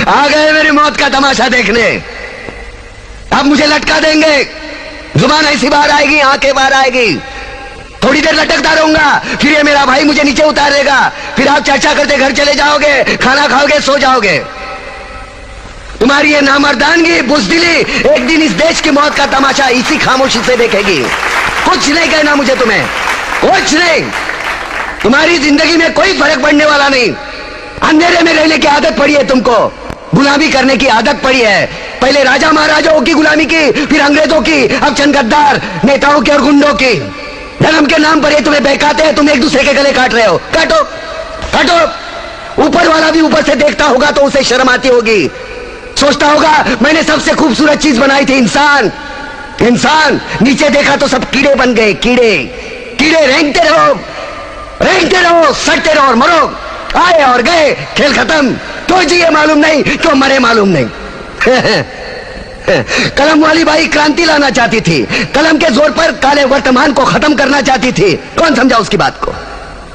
आ गए मेरी मौत का तमाशा देखने। अब मुझे लटका देंगे, जुबान ऐसी बाहर आएगी, आंखें बाहर आएगी, थोड़ी देर लटकता रहूंगा, फिर ये मेरा भाई मुझे नीचे उतार देगा, फिर आप चर्चा करते घर चले जाओगे, खाना खाओगे, सो जाओगे। तुम्हारी ये नामर्दानगी, बुज़दिली एक दिन इस देश की मौत का तमाशा इसी खामोशी से देखेगी। कुछ नहीं कहना मुझे, तुम्हें कुछ नहीं। तुम्हारी जिंदगी में कोई फर्क पड़ने वाला नहीं। अंधेरे में रहने की आदत पड़ी है तुमको, गुलामी करने की आदत पड़ी है। पहले राजा महाराजाओं की गुलामी की, फिर अंग्रेजों की, अब चंद गद्दार नेताओं की और गुंडों की। धर्म के नाम पर ये तुम्हें बहकाते हैं, तुम एक दूसरे के गले काट रहे हो। काटो काटो। ऊपर वाला भी ऊपर से देखता होगा तो उसे शर्म आती होगी, सोचता होगा मैंने सबसे खूबसूरत चीज बनाई थी, इंसान। इंसान नीचे देखा तो सब कीड़े बन गए, कीड़े कीड़े। रेंगते रहो, सटते रहो और मरो। आए और गए, खेल खत्म। क्यों जिए मालूम नहीं, क्यों मरे मालूम नहीं। कलम वाली बाई क्रांति लाना चाहती थी, कलम के जोर पर काले वर्तमान को खत्म करना चाहती थी। कौन समझा उसकी बात को?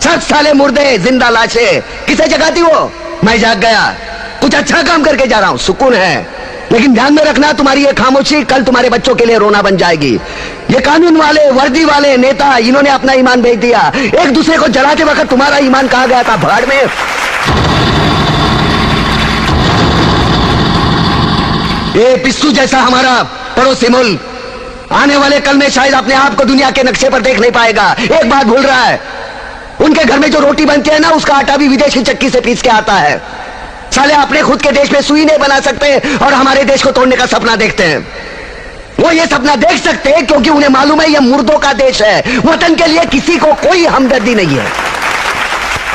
7 साले मुर्दे, जिंदा लाशें, किसे जगाती वो? मैं जाग गया, कुछ अच्छा काम करके जा रहा हूं, सुकून है। लेकिन ध्यान में रखना, तुम्हारी ये खामोशी कल तुम्हारे बच्चों के लिए रोना बन जाएगी। ये कानून वाले, वर्दी वाले नेता, इन्होंने अपना ईमान बेच दिया। एक दूसरे को जलाते वक्त तुम्हारा ईमान कहां गया था? भाड़ में। ये पिस्सू जैसा हमारा पड़ोसी मुल्क आने वाले कल में शायद अपने आप को दुनिया के नक्शे पर देख नहीं पाएगा। एक बात भूल रहा है, उनके घर में जो रोटी बनती है ना, उसका आटा भी विदेशी चक्की से पीस के आता है। साले अपने खुद के देश में सुई नहीं बना सकते और हमारे देश को तोड़ने का सपना देखते हैं। वो ये सपना देख सकते हैं क्योंकि उन्हें मालूम है ये मुर्दों का देश है। वतन के लिए किसी को कोई हमदर्दी नहीं है।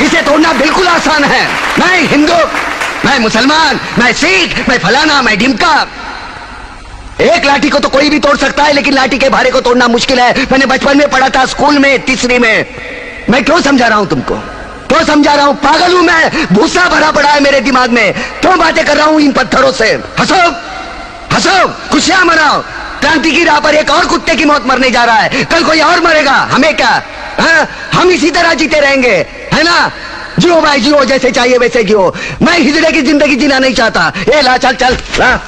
इसे तोड़ना बिल्कुल आसान है। मैं हिंदू, मैं मुसलमान, मैं सिख, मैं फलाना, मैं ढिमका। एक लाठी को तो कोई भी तोड़ सकता है, लेकिन लाठी के भारे को तोड़ना मुश्किल है। मैंने बचपन में पढ़ा था, स्कूल में, तीसरी में। मैं क्यों समझा रहा हूं तुमको? क्यों समझा रहा हूं? पागल हूं मैं? भूसा भरा पड़ा है मेरे दिमाग में। क्यों बातें कर रहा हूं इन पत्थरों से? हंसो हंसो, खुशियां मनाओ। क्रांति की राह पर एक और कुत्ते की मौत मरने जा रहा है, कल कोई और मरेगा। हमें क्या? हम इसी तरह जीते रहेंगे, है ना? जियो भाई जियो, जैसे चाहिए वैसे जियो। मैं हिजड़े की जिंदगी जीना नहीं चाहता। ए ला, चल चल ला।